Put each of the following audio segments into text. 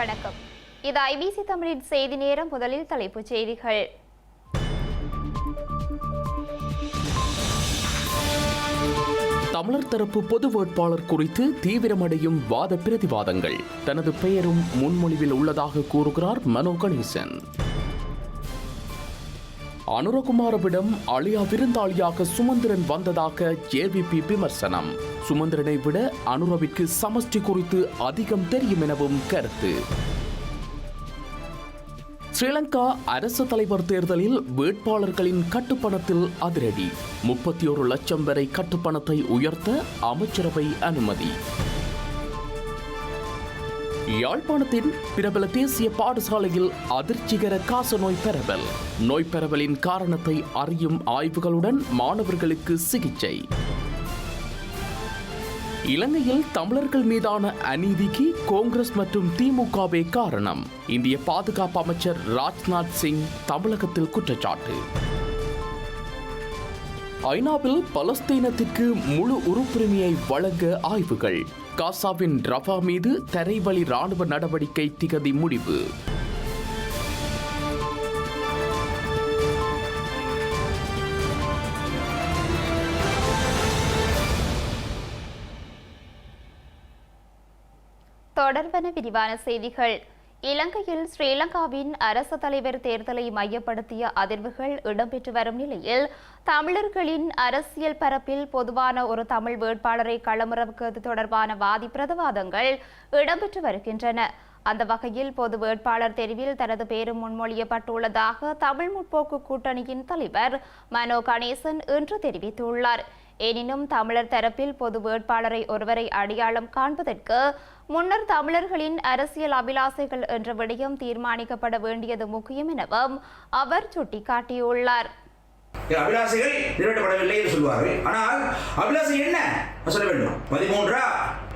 வணக்கம். இது ஐபிசி தமிழின் செய்தி நேரம். முதலில் தலைப்புச் செய்திகள். தமிழர் தரப்பு பொது வேட்பாளர் குறித்து தீவிரமடையும் வாத பிரதிவாதங்கள். தனது பெயரும் முன்மொழிவில் உள்ளதாக கூறுகிறார் மனோ கணேசன். அனுரகுமாரவிடம் அழியா விருந்தாளியாக சுமந்திரன் வந்ததாக ஜேவிபி விமர்சனம். சுமந்திரனை விட அனுரவிற்கு சமஷ்டி குறித்து அதிகம் தெரியும் எனவும் கருத்து. ஸ்ரீலங்கா அரசு தலைவர் தேர்தலில் வேட்பாளர்களின் கட்டுப்பணத்தில் அதிரடி. 31 லட்சம் வரை கட்டுப்பணத்தை உயர்த்த அமைச்சரவை அனுமதி. யாழ்ப்பாணத்தின் பிரபல தேசிய பாடசாலையில் அதிர்ச்சிகர காசநோய் பரவல். நோய் பரவலின் காரணத்தை அறியும் ஆய்வுகளுடன் மாணவர்களுக்கு சிகிச்சை. இலங்கையில் தமிழர்கள் மீதான அநீதிக்கு காங்கிரஸ் மற்றும் திமுகவே காரணம். இந்திய பாதுகாப்பு அமைச்சர் ராஜ்நாத் சிங் தமிழகத்தில் குற்றச்சாட்டு. ஐநாவில் பலஸ்தீனத்திற்கு முழு உறுப்புரிமையை வழங்க ஆய்வுகள். காசாவின் ரஃபா மீது தரைவழி ராணுவ நடவடிக்கை திகதி முடிவு. தொடர்பான விரிவான செய்திகள். இலங்கையில் ஸ்ரீலங்காவின் அரசு தலைவர் தேர்தலை மையப்படுத்திய அதிர்வுகள் இடம்பெற்று வரும் நிலையில் தமிழர்களின் அரசியல் பரப்பில் பொதுவான ஒரு தமிழ் வேட்பாளரை களமிறக்குவது தொடர்பான வாதி பிரதிவாதங்கள் இடம்பெற்று வருகின்றன. அந்த வகையில் பொது வேட்பாளர் தெரிவில் தனது பேரும் முன்மொழியப்பட்டுள்ளதாக தமிழ் முற்போக்கு கூட்டணியின் தலைவர் மனோ கணேசன் இன்று தெரிவித்துள்ளார். எனினும் தமிழர் தரப்பில் பொது வேட்பாளரை ஒருவரை அடையாளம் காண்பதற்கு முன்னர் தமிழர்களின் அரசியல் அபிலாசைகள் என்ற விடயம் தீர்மானிக்கப்பட வேண்டியது முக்கியம் எனவும் அவர் சுட்டிக்காட்டியுள்ளார். அபிலாசைகள் நிறைவேற்றப்படவில்லை என்று சொல்வார்கள். ஆனால் அபிலாசை என்ன சொல்ல வேண்டும்? 13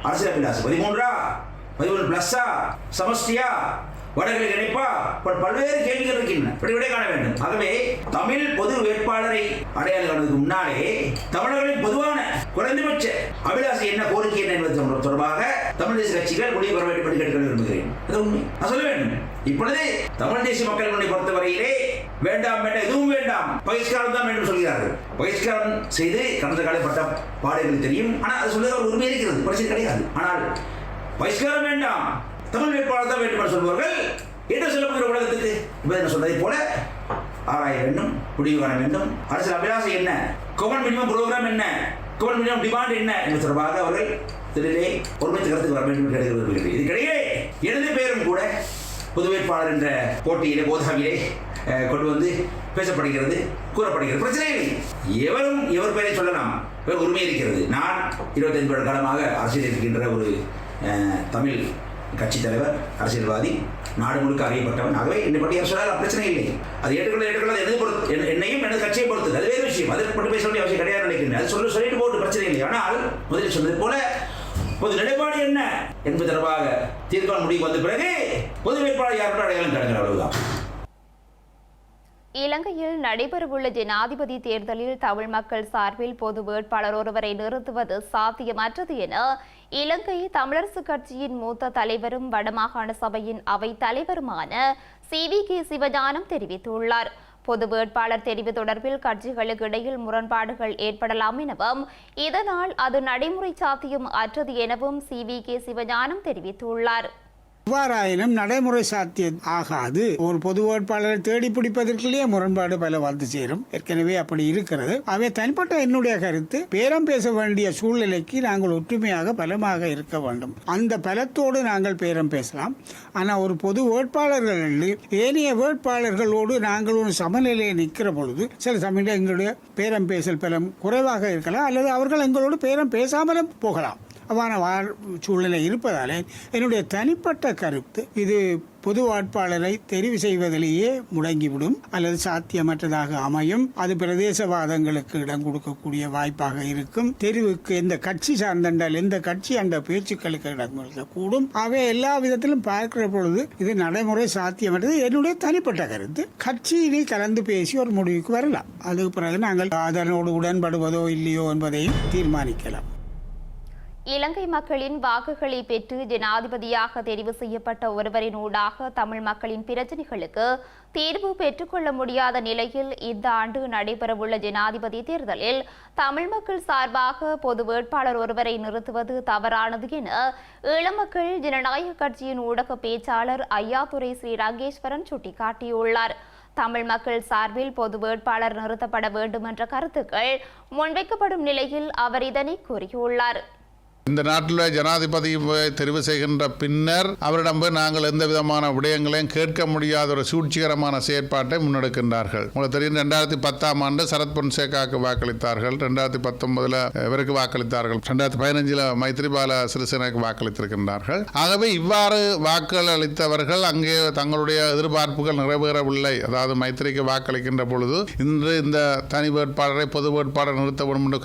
அரசியல் அபிலாசை, 13 பிளஸ்ஸா, சமஷ்டியா, வடகிழக்கு இணைப்பா, பல்வேறு கேள்விகள் இருக்கின்றன. விடை காண வேண்டும். ஆகவே தமிழ் பொது வேட்பாளரை அடையாளம் காணுவதற்கு முன்னாலே தமிழர்களின் பொதுவான குறைந்தபட்ச அபிலாசை என்ன, கோரிக்கை என்ன என்பது தொடர்பாக தமிழ் தேசிய கட்சிகள் முடிவு பெற வேண்டும் என்று கேட்க விரும்புகிறேன். அது உண்மை, நான் சொல்ல வேண்டும். இப்பொழுது தமிழ் தேசிய மக்கள் முன்னணி பொறுத்தவரையிலே வேண்டாம் எதுவும் வேண்டாம், பகிஷ்காரம் தான் வேண்டும் சொல்கிறார்கள். பகிஷ்காரம் செய்து கடந்த காலப்பட்ட பாடுகள் தெரியும். ஆனால் அது சொல்லுகிற ஒரு உரிமை இருக்கிறது, பிரச்சனை கிடையாது. ஆனால் பகிஷ்காரம் வேண்டாம், தமிழ் வேட்பாளர் தான் வேண்டும் என்று சொல்வார்கள். என்று சொல்லப்படுகிற உலகத்துக்கு என்ன சொன்னதை போல ஆராய வேண்டும், முடிவு காண வேண்டும். அரசியல் அபிலாசை என்ன, கவர்மெண்ட் மினிமம் ப்ரோக்ராம் என்ன, கவர்மெண்ட் மினிமம் டிமாண்ட் என்ன என்பது தொடர்பாக அவர்கள் திடீரே ஒருமித்த கருத்துக்கு வர வேண்டும் என்று கேட்கிறது. இதுக்கிடையே எனது பெயரும் கூட பொது வேட்பாளர் என்ற போட்டியிலே போதாவிலே கொண்டு வந்து பேசப்படுகிறது, கூறப்படுகிறது. பிரச்சனை இல்லை, எவரும் எவர் பெயரை சொல்லலாம், உரிமை இருக்கிறது. நான் 25 வருட காலமாக அரசியல் இருக்கின்ற ஒரு தமிழ் கட்சி தலைவர், அரசியல்வாதி, நாடு முழுக்க அறியப்பட்டவன். ஆகவே என்னை பற்றி யார் சொன்னாலும் பிரச்சனை இல்லை. அது ஏற்றுக்கொள்ள என்னையும் எனது கட்சியை பொறுத்தது, அது வேறு விஷயம். அதை பற்றி பேச வேண்டிய அவசியம் கிடையாது நினைக்கிறேன். அது சொல்லிட்டு போட்டு பிரச்சனை இல்லை. ஆனால் முதலில் சொன்னது போல பொது நிலைப்பாடு என்ன என்பது தொடர்பாக தீர்மானம் முடிவு வந்த பிறகு பொது வேட்பாளர் யாருக்கும் அடையாளம் காணுங்கிற அளவுதான். இலங்கையில் நடைபெறவுள்ள ஜனாதிபதி தேர்தலில் தமிழ் மக்கள் சார்பில் பொது வேட்பாளர் ஒருவரை நிறுத்துவது சாத்தியமற்றது என இலங்கை தமிழரசு கட்சியின் மூத்த தலைவரும் வடமாகாண சபையின் அவை தலைவருமான CVK சிவஞானம் தெரிவித்துள்ளார். பொது வேட்பாளர் தெரிவு தொடர்பில் கட்சிகளுக்கு இடையில் முரண்பாடுகள் ஏற்படலாம் எனவும் இதனால் அது நடைமுறை சாத்தியம் அற்றது எனவும் CVK சிவஞானம் தெரிவித்துள்ளார். எவ்வாறாயினும் நடைமுறை சாத்தியம் ஆகாது. ஒரு பொது வேட்பாளரை தேடி பிடிப்பதற்குள்ளேயே முரண்பாடு பல வந்து சேரும். ஏற்கனவே அப்படி இருக்கிறது. அவை தனிப்பட்ட என்னுடைய கருத்து, பேரம் பேச வேண்டிய சூழ்நிலைக்கு நாங்கள் ஒற்றுமையாக பலமாக இருக்க வேண்டும். அந்த பலத்தோடு நாங்கள் பேரம் பேசலாம். ஆனால் ஒரு பொது வேட்பாளர்கள் ஏனைய வேட்பாளர்களோடு நாங்கள் ஒரு சமநிலையை நிற்கிற பொழுது சில சமயம் எங்களுடைய பேரம் பேசல் பலம் குறைவாக இருக்கலாம், அல்லது அவர்கள் எங்களோடு பேரம் பேசாமலும் போகலாம். அவ்வாறு சூழ்நிலை இருப்பதாலே என்னுடைய தனிப்பட்ட கருத்து, இது பொது வேட்பாளரை தெரிவு செய்வதிலேயே முடங்கிவிடும் அல்லது சாத்தியமற்றதாக அமையும். அது பிரதேசவாதங்களுக்கு இடம் கொடுக்கக்கூடிய வாய்ப்பாக இருக்கும். தெரிவுக்கு எந்த கட்சி சார்ந்தால் எந்த கட்சி அந்த பேச்சுக்களுக்கு இடம் கொடுக்கக்கூடும். ஆகவே எல்லா விதத்திலும் பார்க்கிற பொழுது இது நடைமுறை சாத்தியமற்றது. என்னுடைய தனிப்பட்ட கருத்து. கட்சியினை கலந்து பேசி ஒரு முடிவுக்கு வரலாம். அதுக்கு பிறகு நாங்கள் அதனோடு உடன்படுவதோ இல்லையோ என்பதையும் தீர்மானிக்கலாம். இலங்கை மக்களின் வாக்குகளை பெற்று ஜனாதிபதியாக தெரிவு செய்யப்பட்ட ஒருவரின் ஊடாக தமிழ் மக்களின் பிரச்சினைகளுக்கு தீர்வு பெற்றுக்கொள்ள முடியாத நிலையில் இந்த ஆண்டு நடைபெறவுள்ள ஜனாதிபதி தேர்தலில் தமிழ் மக்கள் சார்பாக பொது வேட்பாளர் ஒருவரை நிறுத்துவது தவறானது என ஈழமக்கள் ஜனநாயக கட்சியின் ஊடக பேச்சாளர் ஐயாதுரை ஸ்ரீ ரங்கேஸ்வரன் சுட்டிக்காட்டியுள்ளார். தமிழ் மக்கள் சார்பில் பொது வேட்பாளர் நிறுத்தப்பட வேண்டும் என்ற கருத்துக்கள் முன்வைக்கப்படும் நிலையில் அவர் இதனை கூறியுள்ளார். இந்த நாட்டில் ஜனாதிபதி தெரிவு செய்கின்ற பின்னர் அவரிடம் நாங்கள் எந்த விதமான விடயங்களையும் கேட்க முடியாத ஒரு சூழ்ச்சிகரமான செயற்பாட்டை முன்னெடுக்கின்றார்கள். உங்களுக்கு தெரியும், 2010ஆம் ஆண்டு சரத் பொன்சேகாவுக்கு வாக்களித்தார்கள், 2019 இவருக்கு வாக்களித்தார்கள், 2015 மைத்ரிபால சிறிசேனாவுக்கு வாக்களித்திருக்கின்றார்கள். ஆகவே இவ்வாறு வாக்குகள் அளித்தவர்கள் அங்கே தங்களுடைய எதிர்பார்ப்புகள் நிறைவேறவில்லை. அதாவது மைத்திரிக்கு வாக்களிக்கின்ற பொழுது இன்று இந்த தனி வேட்பாளரை பொது வேட்பாளர் நிறுத்த வேண்டும் என்று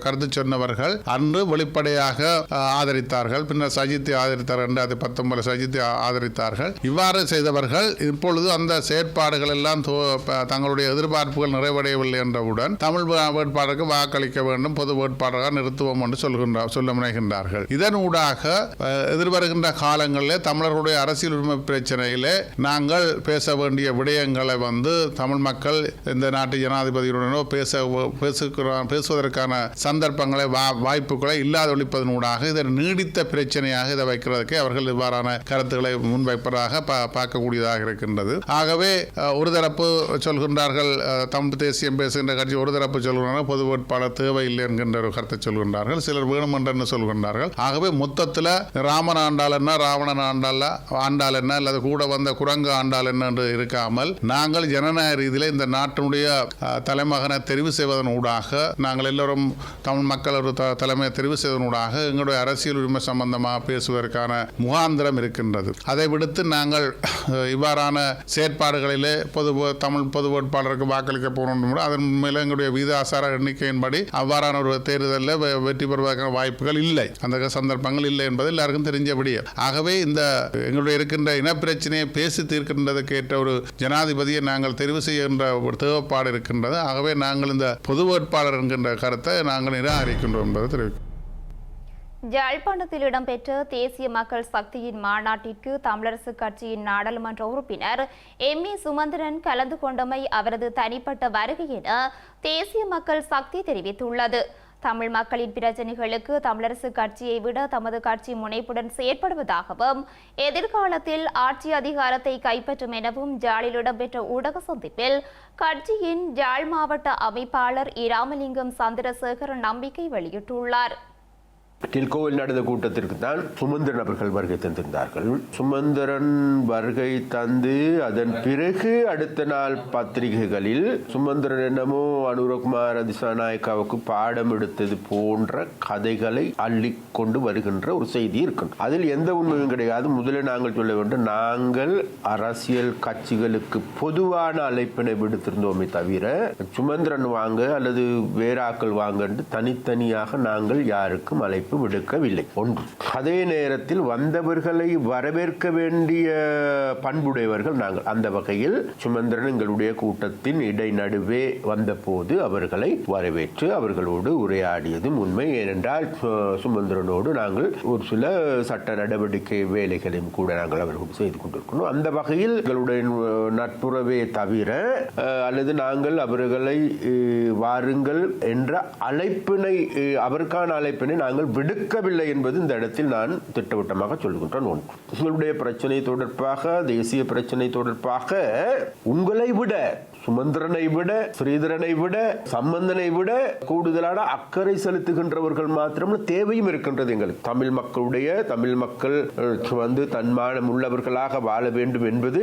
கருத்து சொன்னவர்கள் அன்று வெளிப்படையாக ஆதரித்தார்கள். பின்னர் சஜித்தை ஆதரித்தார்கள், 2019 சஜித்தை ஆதரித்தார்கள். இவ்வாறு செய்தவர்கள் இப்பொழுது அந்த செயற்பாடுகள் எல்லாம் தங்களுடைய எதிர்பார்ப்புகள் நிறைவடையவில்லை என்றவுடன் தமிழ் வேட்பாளருக்கு வாக்களிக்க வேண்டும், பொது வேட்பாளராக நிறுத்துவோம் என்று சொல்ல முனைகின்றார்கள். இதனூடாக எதிர்வருகின்ற காலங்களில் தமிழர்களுடைய அரசியல் உரிமை பிரச்சனையிலே நாங்கள் பேச வேண்டிய விடயங்களை தமிழ் மக்கள் இந்த நாட்டு ஜனாதிபதியுடனோ பேசுவதற்கான சந்தர்ப்பங்களை வாய்ப்புகளை இல்லாதொழிப்பதன் ஊடாக இதை நீடித்த பிரச்சனையாக இதை வைக்கிறதுக்கு அவர்கள் இவ்வாறான கருத்துக்களை முன்வைப்பதாக பார்க்கக்கூடியதாக இருக்கின்றது. ஆகவே ஒரு தரப்பு சொல்கின்றார்கள், தமிழ் தேசியம் பேசுகின்ற கட்சி ஒரு தரப்பு சொல்கின்றார்கள் பொது வேட்பாளர் தேவையில்லை என்கின்ற ஒரு கருத்தை சொல்கின்றார்கள், சிலர் வேணுமென்று சொல்கின்றார்கள். ஆகவே மொத்தத்தில் ராமன் ஆண்டால் என்ன, ராவணன் ஆண்டால் என்ன, அல்லது கூட வந்த குரங்கு ஆண்டால் என்ன என்று இருக்காமல் நாங்கள் ஜனநாயக ரீதியில் இந்த நாட்டினுடைய தலைமகனை தெரிவு செய்வதன் ஊடாக நாங்கள் எல்லோரும் தமிழ் மக்கள் ஒரு தலைமையை தெரிவு செய்வதன் ஊடாக எங்களுடைய அரசியல் உரிமை சம்பந்தமாக பேசுவதற்கான முகாந்திரம் இருக்கின்றது. அதை விடுத்து நாங்கள் இவ்வாறான செயற்பாடுகளிலே தமிழ் பொது வேட்பாளருக்கு வாக்களிக்க போகணும், அதன் மேலே எங்களுடைய விகிதாசார எண்ணிக்கையின்படி அவ்வாறான ஒரு தேர்தலில் வெற்றி பெறுவதற்கான வாய்ப்புகள் இல்லை, அந்த சந்தர்ப்பங்கள் இல்லை என்பது எல்லாருக்கும் தெரிஞ்சபடியே. ஆகவே இந்த எங்களுடைய இருக்கின்ற இனப்பிரச்சனையை பேசி தீர்க்கின்றதுக்கு ஏற்ற ஒரு ஜனாதிபதியை நாங்கள் தெரிவு செய்கின்ற ஒரு தேவைப்பாடு இருக்கின்றது. ஆகவே நாங்கள் இந்த பொது வேட்பாளர் என்கின்ற கருத்தை நாங்கள் நிராகரிக்கின்றோம் என்பதை தெரிவிக்கிறோம். யாழ்ப்பாணத்தில் இடம்பெற்ற தேசிய மக்கள் சக்தியின் மாநாட்டிற்கு தமிழரசு கட்சியின் நாடாளுமன்ற உறுப்பினர் எம்.ஏ. சுமந்திரன் கலந்து கொண்டமை அவரது தனிப்பட்ட வருகை என தேசிய மக்கள் சக்தி தெரிவித்துள்ளது. தமிழ் மக்களின் பிரச்சினைகளுக்கு தமிழரசு கட்சியை விட தமது கட்சி முனைப்புடன் செயற்படுவதாகவும் எதிர்காலத்தில் ஆட்சி அதிகாரத்தை கைப்பற்றும் எனவும் ஜாலில் இடம்பெற்ற ஊடக சந்திப்பில் கட்சியின் யாழ் மாவட்ட அமைப்பாளர் இராமலிங்கம் சந்திரசேகர் நம்பிக்கை வெளியிட்டுள்ளார். டில்கோவில் நடந்த கூட்டத்திற்கு தான் சுமந்திரன் அவர்கள் வருகை தந்திருந்தார்கள். சுமந்திரன் வருகை தந்து அதன் பிறகு அடுத்த நாள் பத்திரிகைகளில் சுமந்திரன் என்னமோ அனுரகுமார் திசாநாயக்காவுக்கு பாடம் எடுத்தது போன்ற கதைகளை அள்ளி கொண்டு வருகின்ற ஒரு செய்தி இருக்கு. அதில் எந்த உண்மையும் கிடையாது. முதலில் நாங்கள் சொல்ல வேண்டும், நாங்கள் அரசியல் கட்சிகளுக்கு பொதுவான அழைப்பினை விடுத்திருந்தோமே தவிர சுமந்திரன் வாங்க அல்லது வேறாக்கள் வாங்க என்று தனித்தனியாக நாங்கள் யாருக்கும் அழைப்பு விடுக்கவில்லை. ஒன்று. அதே நேரத்தில் வந்தவர்களை வரவேற்க வேண்டிய பண்புடையவர்கள் நாங்கள். அந்த வகையில் சுமந்திரன் எங்களுடைய கூட்டத்தின் இடைநடுவே வந்தபோது அவர்களை வரவேற்று அவர்களோடு உரையாடியதும் உண்மை. ஏனென்றால் சுமந்திரனோடு நாங்கள் ஒரு சில சட்ட நடவடிக்கை வேலைகளையும் கூட நாங்கள் அவர்களோடு செய்து கொண்டிருக்கணும். அந்த வகையில் எங்களுடைய நட்புறவே தவிர அல்லது நாங்கள் அவர்களை வாருங்கள் என்ற அழைப்பினை, அவருக்கான அழைப்பினை நாங்கள் விடுக்கவில்லை என்பது இந்த இடத்தில் நான் திட்டவட்டமாக சொல்கின்றேன். ஒன்று. உங்களுடைய பிரச்சனை தொடர்பாக, தேசிய பிரச்சனை தொடர்பாக உங்களை விட, சுமந்திரனை விட, ஸ்ரீதரனை விட, சம்பந்தனை விட கூடுதலான அக்கறை செலுத்துகின்றவர்கள் மாத்திரம் தேவையும் இருக்கின்றது எங்களுக்கு. தமிழ் மக்கள் தன்மானம் உள்ளவர்களாக வாழ வேண்டும் என்பது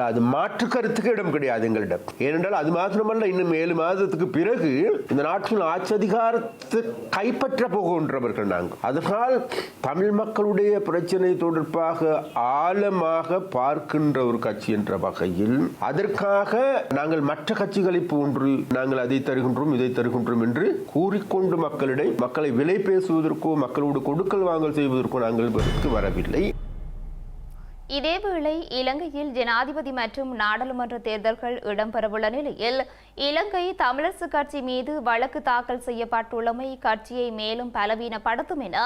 அது மாற்று கருத்துக்கு இடம் கிடையாது எங்களிடம். ஏனென்றால் அது மாத்திரமல்ல, இன்னும் 7 மாதத்துக்கு பிறகு இந்த நாட்டின் ஆட்சி அதிகாரத்தை கைப்பற்ற போகின்றவர்கள் நாங்கள். அதனால் தமிழ் மக்களுடைய பிரச்சனை தொடர்பாக ஆழமாக பார்க்கின்ற ஒரு கட்சி என்ற வகையில் அதற்காக நாங்கள் மற்ற கட்சிகளை போன்று நாங்கள் அதை தருகின்றோம் இதை தருகின்றோம் என்று கூறிக்கொண்டு மக்களை விலை பேசுவதற்கோ மக்களோடு கொடுக்கல் வாங்கல் செய்வதற்கோ நாங்கள் வரவில்லை. இதேவேளை இலங்கையில் ஜனாதிபதி மற்றும் நாடாளுமன்ற தேர்தல்கள் இடம்பெறவுள்ள நிலையில் இலங்கை தமிழரசு கட்சி மீது வழக்கு தாக்கல் செய்யப்பட்டுள்ளமை கட்சியை மேலும் பலவீனப்படுத்தும் என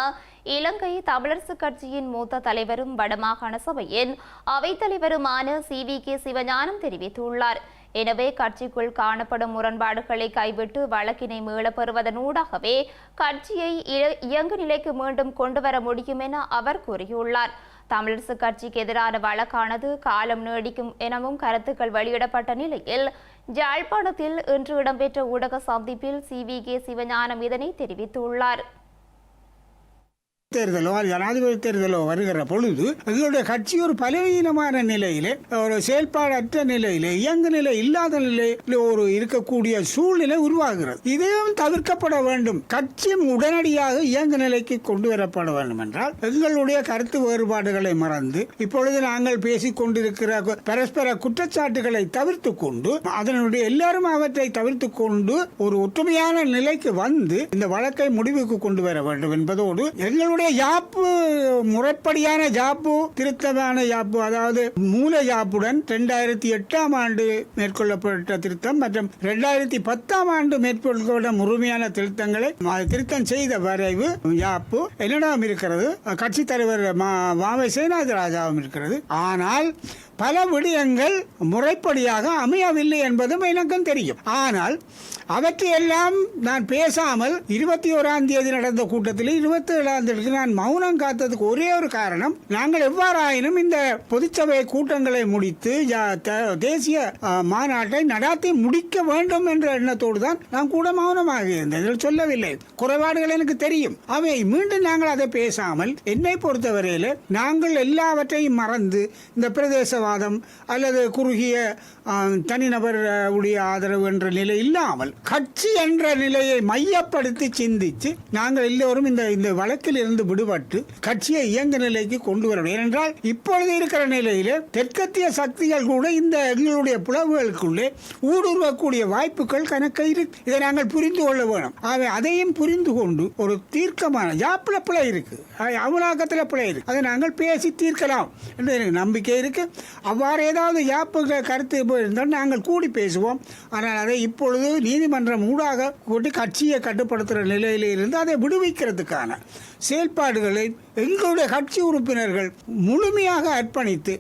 இலங்கை தமிழரசு கட்சியின் மூத்த தலைவரும் வடமாகாண சபையின் அவைத்தலைவருமான CVK சிவஞானம் தெரிவித்துள்ளார். எனவே கட்சிக்குள் காணப்படும் முரண்பாடுகளை கைவிட்டு வழக்கினை மீளப்பெறுவதனூடாகவே கட்சியை இயங்கு நிலைக்கு மீண்டும் கொண்டுவர முடியும் என அவர் கூறியுள்ளார். தமிழரசு கட்சிக்கு எதிரான வழக்கானது காலம் நீடிக்கும் எனவும் கருத்துக்கள் வெளியிடப்பட்ட நிலையில் யாழ்ப்பாணத்தில் இன்று இடம்பெற்ற ஊடக சந்திப்பில் CVK சிவஞானம் இதனை தெரிவித்துள்ளார். தேர்தலோ ஜனாதிபதி தேர்தலோ வருகிற பொழுது எங்களுடைய கட்சி ஒரு பலவீனமான நிலையிலே, ஒரு செயல்பாடற்ற நிலையிலே, இயங்கு நிலை இல்லாத நிலையில் ஒரு இருக்கக்கூடிய சூழ்நிலை உருவாகிறது. இதையும் தவிர்க்கப்பட வேண்டும். கட்சியும் உடனடியாக இயங்கு நிலைக்கு கொண்டு வரப்பட வேண்டும் என்றால் எங்களுடைய கருத்து வேறுபாடுகளை மறந்து இப்பொழுது நாங்கள் பேசிக் கொண்டிருக்கிற பரஸ்பர குற்றச்சாட்டுகளை தவிர்த்து கொண்டு அதனுடைய எல்லாரும் அவற்றை தவிர்த்து கொண்டு ஒரு ஒற்றுமையான நிலைக்கு வந்து இந்த வழக்கை முடிவுக்கு கொண்டு வர வேண்டும் என்பதோடு எங்களுடைய யாப்பு முறைப்படியான யாப்பு திருத்தமான யாப்பு, அதாவது மூல யாப்புடன் 2008ஆம் ஆண்டு மேற்கொள்ளப்பட்ட திருத்தம் மற்றும் 2010ஆம் ஆண்டு மேற்கொள்ளப்பட்ட முழுமையான திருத்தங்களை திருத்தம் செய்த வரைவு யாப்பு என்னிடம் இருக்கிறது. கட்சி தலைவர் மாவை சேனாதிராஜாவும் இருக்கிறது. ஆனால் பல விடயங்கள் முறைப்படியாக அமையவில்லை என்பதும் எனக்கும் தெரியும். ஆனால் அவற்றையெல்லாம் நான் பேசாமல் 21ஆம் தேதி நடந்த கூட்டத்தில் 27ஆம் தேதிக்கு நான் மௌனம் காத்ததுக்கு ஒரே ஒரு காரணம், நாங்கள் எவ்வாறாயினும் இந்த பொதுச்சபை கூட்டங்களை முடித்து தேசிய மாநாட்டை நடாத்தி முடிக்க வேண்டும் என்ற எண்ணத்தோடு தான் நான் கூட மௌனமாக இருந்தேன். சொல்லவில்லை. குறைபாடுகள் எனக்கு தெரியும். அவை மீண்டும் நாங்கள் அதை பேசாமல் என்னை பொறுத்தவரையில் நாங்கள் எல்லாவற்றையும் மறந்து இந்த பிரதேசவாதம் அல்லது குறுகிய தனிநபர் உடைய ஆதரவு என்ற நிலை இல்லாமல் கட்சி என்ற நிலையை மையப்படுத்தி சிந்தித்து நாங்கள் எல்லோரும் இந்த வழக்கில் இருந்து விடுபட்டு கட்சியை இயங்க நிலைக்கு கொண்டு வரணும். ஏனென்றால் இப்பொழுது இருக்கிற நிலையிலே தெற்கத்திய சக்திகள் கூட இந்த எங்களுடைய புலவுகளுக்குள்ளே ஊடுருவக்கூடிய வாய்ப்புகள் கணக்கு இருக்கு. இதை நாங்கள் புரிந்து கொள்ள வேணும். அதையும் புரிந்து கொண்டு ஒரு தீர்க்கமான யாப்புல பிழை இருக்கு, அமலாக்கத்தில் பிழை இருக்கு, அதை நாங்கள் பேசி தீர்க்கலாம் என்று எனக்கு நம்பிக்கை இருக்கு. அவ்வாறு ஏதாவது யாப்பு கருத்து இருந்தால் நாங்கள் கூடி பேசுவோம். ஆனால் அதை இப்பொழுது நீதிமன்றம் ஊடாக கூட்டி கட்சியை கட்டுப்படுத்துகிற நிலையில இருந்து அதை விடுவிக்கிறதுக்கான செயல்பாடுகளை எங்களுடைய கட்சி உறுப்பினர்கள் முழுமையாக அர்ப்பணித்து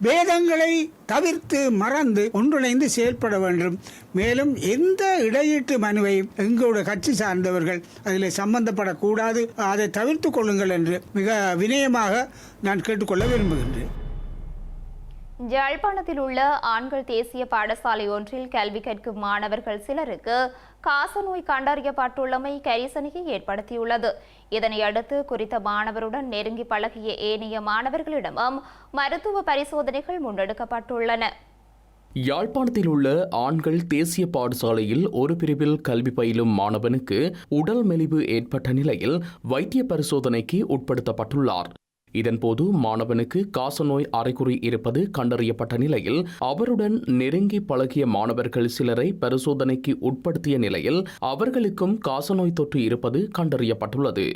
பேதங்களை தவிர்த்து மறந்து ஒன்றிணைந்து செயல்பட வேண்டும். மேலும் எந்த இடையீட்டு மனுவை எங்களுடைய கட்சி சார்ந்தவர்கள் அதில் சம்பந்தப்படக்கூடாது, அதை தவிர்த்து கொள்ளுங்கள் என்று மிக வினயமாக நான் கேட்டுக்கொள்ள விரும்புகின்றேன். யாழ்ப்பாணத்தில் உள்ள ஆண்கள் தேசிய பாடசாலை ஒன்றில் கல்வி கற்கும் மாணவர்கள் சிலருக்கு காசநோய் கண்டறியப்பட்டுள்ளமை கரிசனையை ஏற்படுத்தியுள்ளது. இதனையடுத்து குறித்த மாணவருடன் நெருங்கி பழகிய ஏனைய மாணவர்களிடமும் மருத்துவ பரிசோதனைகள் முன்னெடுக்கப்பட்டுள்ளன. யாழ்ப்பாணத்தில் உள்ள ஆண்கள் தேசிய பாடசாலையில் ஒரு பிரிவில் கல்வி பயிலும் மாணவனுக்கு உடல் மெலிவு ஏற்பட்ட நிலையில் வைத்திய பரிசோதனைக்கு உட்படுத்தப்பட்டுள்ளார். இதன்போது மாணவனுக்கு காசநோய் அறிகுறி இருப்பது கண்டறியப்பட்ட நிலையில் அவருடன் நெருங்கி பழகிய மாணவர்கள் சிலரை பரிசோதனைக்கு உட்படுத்திய நிலையில் அவர்களுக்கும் காசநோய் தொற்று இருப்பது கண்டறியப்பட்டுள்ளது.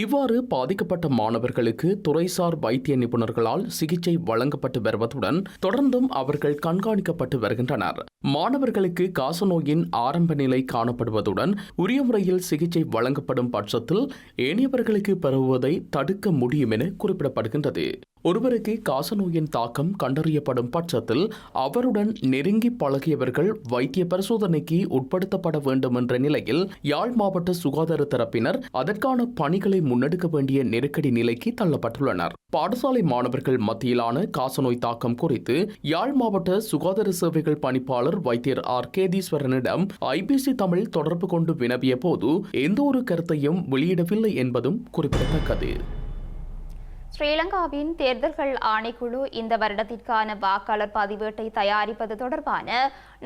இவ்வாறு பாதிக்கப்பட்ட மாணவர்களுக்கு துறைசார் வைத்திய நிபுணர்களால் சிகிச்சை வழங்கப்பட்டு வருவதுடன் தொடர்ந்தும் அவர்கள் கண்காணிக்கப்பட்டு வருகின்றனர். மாணவர்களுக்கு காசநோயின் ஆரம்ப நிலை காணப்படுவதுடன் உரிய முறையில் சிகிச்சை வழங்கப்படும் பட்சத்தில் ஏனையவர்களுக்கு பரவுவதை தடுக்க முடியும் என குறிப்பிடப்படுகின்றது. ஒருவருக்கு காசநோயின் தாக்கம் கண்டறியப்படும் பட்சத்தில் அவருடன் நெருங்கி பழகியவர்கள் வைத்திய பரிசோதனைக்கு உட்படுத்தப்பட வேண்டும் என்ற நிலையில் யாழ் மாவட்ட சுகாதார தரப்பினர் அதற்கான பணிகளை முன்னெடுக்க வேண்டிய நெருக்கடி நிலைக்கு தள்ளப்பட்டுள்ளனர். பாடசாலை மாணவர்கள் மத்தியிலான காசநோய் தாக்கம் குறித்து யாழ் மாவட்ட சுகாதார சேவைகள் பணிப்பாளர் வைத்தியர் ஆர் கேதீஸ்வரனிடம் IBC தமிழ் தொடர்பு கொண்டு வினவிய போது எந்த ஒரு கருத்தையும் வெளியிடவில்லை என்பதும் குறிப்பிடத்தக்கது. ஸ்ரீலங்காவின் தேர்தல்கள் ஆணைக்குழு இந்த வருடத்திற்கான வாக்காளர் பதிவேட்டை தயாரிப்பது தொடர்பான